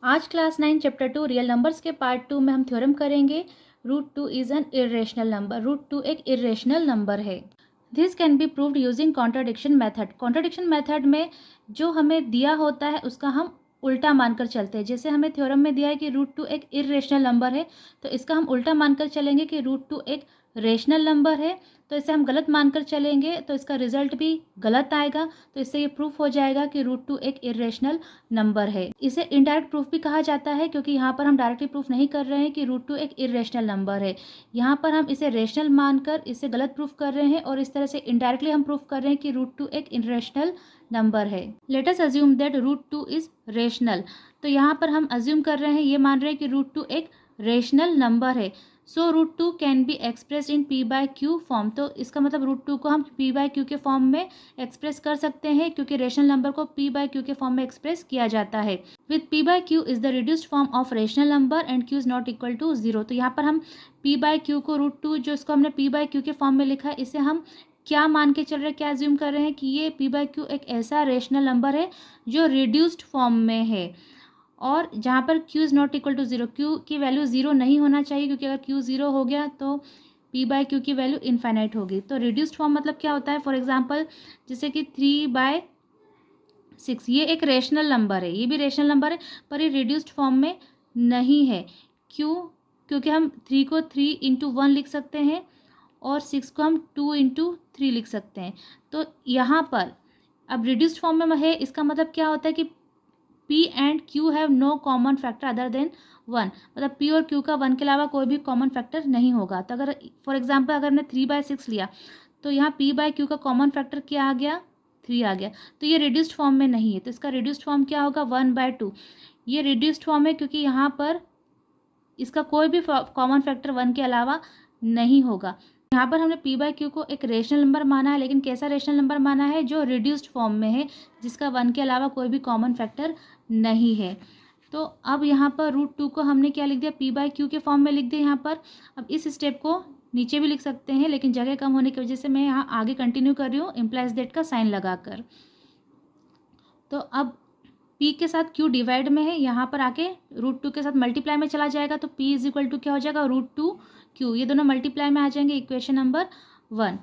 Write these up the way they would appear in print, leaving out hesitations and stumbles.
आज class 9 chapter 2 real numbers के part 2 में हम थ्योरम करेंगे root 2 is an irrational number. Root 2 एक इरेशनल नंबर है। This can be proved using contradiction method. Contradiction method में जो हमें दिया होता है उसका हम उल्टा मानकर चलते हैं। जैसे हमें थ्योरम में दिया है कि रूट 2 एक इरेशनल नंबर है, तो इसका हम उल्टा मानकर चलेंगे कि रूट 2 एक रेशनल नंबर है। तो इसे हम गलत मानकर चलेंगे तो इसका रिजल्ट भी गलत आएगा। तो इससे ये प्रूफ हो जाएगा कि रूट 2 एक इरेशनल नंबर है। इसे इनडायरेक्ट प्रूफ भी कहा जाता है क्योंकि यहाँ पर हम डायरेक्टली प्रूफ नहीं कर रहे हैं कि रूट 2 एक इरेशनल नंबर है। यहाँ पर हम इसे रेशनल मानकर इसे गलत प्रूफ कर रहे हैं और इस तरह से इनडायरेक्टली हम प्रूफ कर रहे हैं कि रूट 2 एक इरेशनल नंबर है। Let us assume that root 2 is rational. तो यहाँ पर हम अज्यूम कर रहे हैं, ये मान रहे हैं कि रूट 2 एक रेशनल नंबर है। So root 2 can be express in p by q form. तो इसका मतलब रूट 2 को हम पी बाय क्यू के फॉर्म में एक्सप्रेस कर सकते हैं क्योंकि रेशनल नंबर को पी बाय क्यू के फॉर्म में एक्सप्रेस किया जाता है। With p by q is the reduced form of rational number and q is not equal to 0। तो यहाँ पर हम पी बाय क्यू को रूट 2 जो इसको हमने पी बाय क्यू के फॉर्म में लिखा है, इसे हम क्या मान के चल रहे हैं, क्या अज्यूम कर रहे हैं कि ये पी बाय क्यू एक ऐसा रेशनल नंबर है जो रिड्यूस्ड फॉर्म में है और जहाँ पर q is not equal to 0, q की वैल्यू 0 नहीं होना चाहिए क्योंकि अगर q 0 हो गया तो p बाय क्यू की वैल्यू इनफाइनाइट होगी। तो रिड्यूस्ड फॉर्म मतलब क्या होता है, फॉर एग्जांपल जैसे कि 3/6 ये एक रेशनल नंबर है, ये भी रेशनल नंबर है पर ये रिड्यूस्ड फॉर्म में नहीं है। क्यों? क्योंकि हम 3 को 3/1 लिख सकते हैं और 6 को हम 2/3 लिख सकते हैं। तो यहाँ पर अब रिड्यूस्ड फॉर्म में है, इसका मतलब क्या होता है कि P and Q have no common factor other than 1। मतलब P और Q का 1 के अलावा कोई भी कॉमन फैक्टर नहीं होगा। तो अगर फॉर एग्जांपल अगर हमने 3/6 लिया तो यहाँ P बाय Q का कॉमन फैक्टर क्या आ गया, 3 आ गया। तो ये रिड्यूस्ड फॉर्म में नहीं है, तो इसका रिड्यूस्ड फॉर्म क्या होगा, 1/2। ये रिड्यूस्ड फॉर्म है क्योंकि यहाँ पर इसका कोई भी कॉमन फैक्टर 1 के अलावा नहीं होगा। यहाँ पर हमने p बाय क्यू को एक रेशनल नंबर माना है, लेकिन कैसा रेशनल नंबर माना है, जो रिड्यूस्ड फॉर्म में है जिसका 1 के अलावा कोई भी कॉमन फैक्टर नहीं है। तो अब यहाँ पर रूट 2 को हमने क्या लिख दिया, p बाय क्यू के फॉर्म में लिख दिया यहाँ पर। अब इस स्टेप को नीचे भी लिख सकते हैं लेकिन जगह कम होने की वजह से मैं यहाँ आगे कंटिन्यू कर रही हूँ इम्प्लाइज दैट का साइन लगाकर। तो अब p के साथ q डिवाइड में है, यहाँ पर आके रूट 2 के साथ मल्टीप्लाई में चला जाएगा तो p इज इक्वल टू क्या हो जाएगा, रूट 2 q। ये दोनों मल्टीप्लाई में आ जाएंगे, इक्वेशन नंबर 1।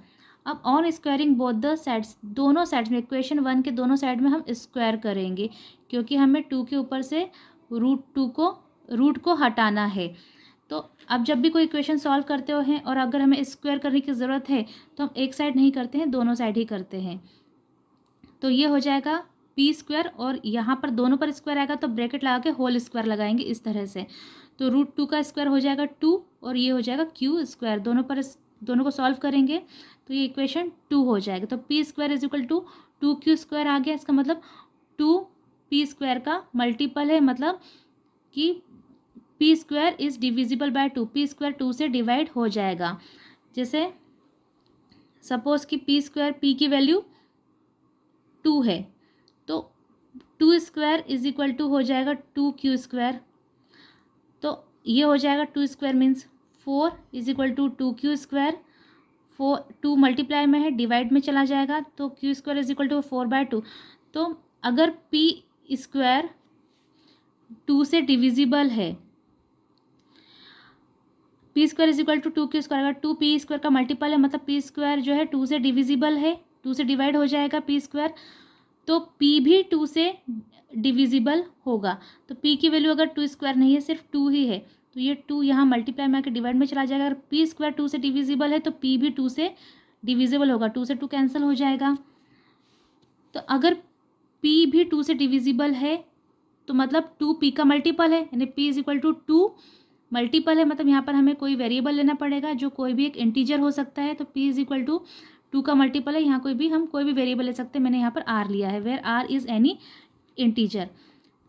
अब on squaring both the sides, दोनों साइड्स में इक्वेशन 1 के दोनों साइड में हम स्क्वायर करेंगे क्योंकि हमें 2 के ऊपर से रूट को हटाना है। तो अब जब भी कोई इक्वेशन सॉल्व करते हो हैं और अगर हमें स्क्वायर करने की ज़रूरत है तो हम एक साइड नहीं करते हैं, दोनों साइड ही करते हैं। तो ये हो जाएगा पी स्क्वायर और यहाँ पर दोनों पर स्क्वायर आएगा तो ब्रैकेट लगा के होल स्क्वायर लगाएंगे इस तरह से। तो रूट 2 का स्क्वायर हो जाएगा 2 और ये हो जाएगा क्यू स्क्वायर, दोनों को सॉल्व करेंगे तो ये इक्वेशन 2 हो जाएगा। तो P square is equal to 2q square आ गया। इसका मतलब 2p स्क्वायर का मल्टीपल है, मतलब कि p square is divisible by 2, p square 2 से डिवाइड हो जाएगा। जैसे सपोज कि p स्क्वायर, p की वैल्यू 2 है तो 2 स्क्वायर इज इक्वल टू हो जाएगा 2q स्क्वायर। तो ये हो जाएगा 2 square means 4 is equal to 2q square. 2 multiply में है, डिवाइड में चला जाएगा तो q square is equal to 4/2। तो अगर p स्क्वायर 2 से डिविजिबल है, p square is equal to 2q square, अगर 2p स्क्वायर का मल्टीपल है मतलब p स्क्वायर जो है 2 से डिविजिबल है, 2 से डिवाइड हो जाएगा p स्क्वायर, तो p भी 2 से डिविजिबल होगा। तो p की वैल्यू अगर 2 स्क्वायर नहीं है, सिर्फ 2 ही है, तो ये 2 यहाँ मल्टीप्लाई में आकर डिवाइड में चला जाएगा। अगर p स्क्वायर 2 से डिविजिबल है तो p भी 2 से डिविजिबल होगा, 2 से 2 कैंसिल हो जाएगा। तो अगर p भी 2 से डिविजिबल है तो मतलब 2p का मल्टीपल है, यानी p is equal to 2 multiple है, मतलब यहाँ पर हमें कोई वेरिएबल लेना पड़ेगा जो कोई भी एक इंटीजर हो सकता है। तो p इज इक्वल टू 2 का मल्टीपल है, यहाँ हम कोई भी वेरिएबल ले सकते हैं। मैंने यहाँ पर r लिया है, where r is any integer.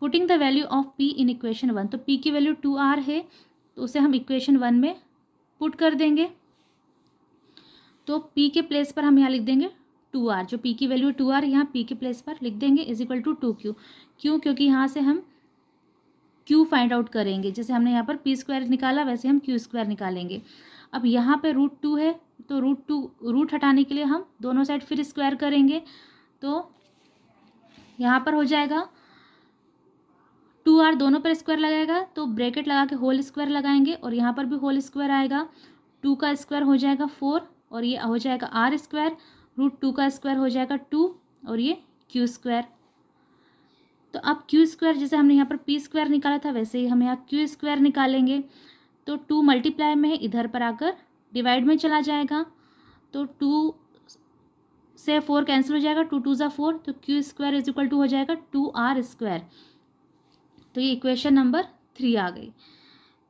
Putting the value of p in equation 1, तो p की वैल्यू 2r है तो उसे हम इक्वेशन 1 में पुट कर देंगे। तो p के प्लेस पर हम यहाँ लिख देंगे 2r, जो p की वैल्यू 2r यहाँ p के प्लेस पर लिख देंगे इज इक्वल टू 2q। क्यों? क्योंकि यहाँ से हम q फाइंड आउट करेंगे, जैसे हमने यहाँ पर p स्क्वायर निकाला वैसे हम q स्क्वायर निकालेंगे। अब यहाँ पे रूट 2 है तो रूट हटाने के लिए हम दोनों साइड फिर स्क्वायर करेंगे। तो यहाँ पर हो जाएगा 2r दोनों पर स्क्वायर लगाएगा तो ब्रैकेट लगा के होल स्क्वायर लगाएंगे और यहाँ पर भी होल स्क्वायर आएगा, 2 का स्क्वायर हो जाएगा 4 और ये हो जाएगा r स्क्वायर, √2 का स्क्वायर हो जाएगा 2 और ये q स्क्वायर। तो अब q स्क्वायर जैसे हमने यहाँ पर p स्क्वायर निकाला था वैसे ही हम यहाँ q स्क्वायर निकालेंगे। तो 2 मल्टीप्लाई में है, इधर पर आकर डिवाइड में चला जाएगा, तो 2 से 4 कैंसिल हो जाएगा, 2 2 ज़ा 4, तो q square is equal to हो जाएगा 2r स्क्वायर। तो ये इक्वेशन नंबर 3 आ गई।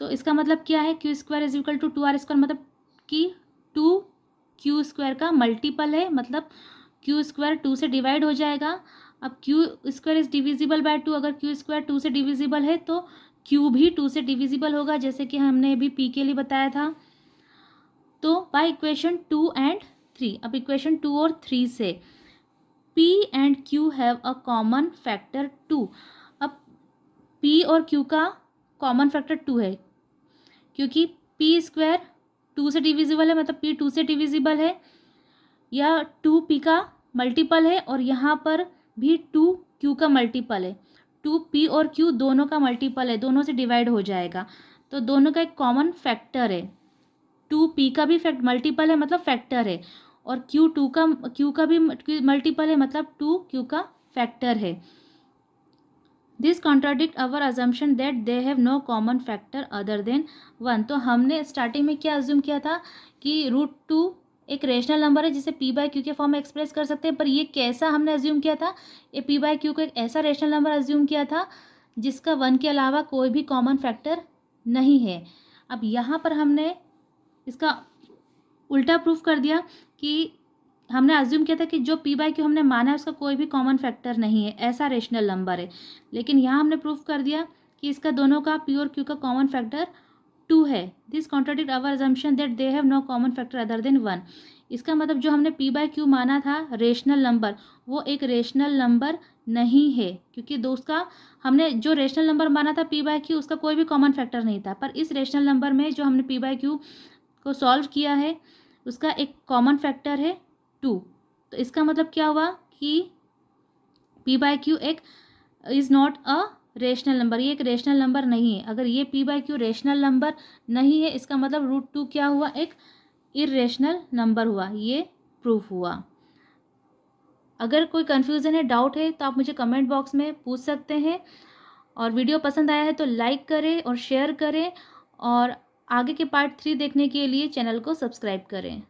तो इसका मतलब क्या है, q square is equal to 2r square, मतलब कि 2 q स्क्वायर का मल्टीपल है, मतलब q स्क्वायर 2 से डिवाइड हो जाएगा। अब q square is divisible by 2, अगर q स्क्वायर 2 से डिविजिबल है तो q भी 2 से डिविजिबल होगा, जैसे कि हमने अभी p के लिए बताया था। तो बाय इक्वेशन 2 एंड 3, अब इक्वेशन 2 और 3 से p and q have a common factor 2। अब p और q का कॉमन फैक्टर 2 है, क्योंकि p स्क्वायर 2 से डिविजिबल है, मतलब p 2 से डिविजिबल है, या 2p का मल्टीपल है, और यहाँ पर भी 2q का मल्टीपल है, 2p और q दोनों का मल्टीपल है, दोनों से डिवाइड हो जाएगा, तो दोनों का एक कॉमन फैक्टर है। 2p का भी मल्टीपल है, मतलब फैक्टर है, और q का भी मल्टीपल है, मतलब 2q का फैक्टर है। This contradict our assumption that they have no common factor other than 1। तो हमने स्टार्टिंग में क्या अज्यूम किया था कि √2 एक रेशनल नंबर है जिसे p बाय क्यू के फॉर्म में एक्सप्रेस कर सकते हैं, पर ये कैसा हमने अज्यूम किया था, ये p बाय क्यू को एक ऐसा रेशनल नंबर अज्यूम किया था जिसका 1 के अलावा कोई भी कॉमन फैक्टर नहीं है। अब यहाँ पर हमने इसका उल्टा प्रूफ कर दिया कि हमने अज्यूम किया था कि जो p बाय क्यू हमने माना है उसका कोई भी कॉमन फैक्टर नहीं है, ऐसा रेशनल नंबर है, लेकिन यहाँ हमने प्रूफ कर दिया कि इसका दोनों का p और q का कॉमन फैक्टर 2 है। This contradict our assumption that they have no common factor other than 1। इसका मतलब जो हमने p बाय क्यू माना था रेशनल नंबर, वो एक रेशनल नंबर नहीं है, क्योंकि उसका हमने जो रेशनल नंबर माना था p बाय क्यू उसका कोई भी कॉमन फैक्टर नहीं था, पर इस रेशनल नंबर में जो हमने p बाय क्यू को सॉल्व किया है उसका एक कॉमन फैक्टर है 2। तो इसका मतलब क्या हुआ कि p बाय क्यू एक is not a rational number, ये एक रेशनल नंबर नहीं है। अगर ये p by q rational number नहीं है, इसका मतलब √2 क्या हुआ, एक इर्रेशनल नंबर हुआ, ये प्रूफ हुआ। अगर कोई कन्फ्यूज़न है, डाउट है, तो आप मुझे कमेंट बॉक्स में पूछ सकते हैं, और वीडियो पसंद आया है तो लाइक करें और शेयर करें, और आगे के पार्ट 3 देखने के लिए चैनल को सब्सक्राइब करें।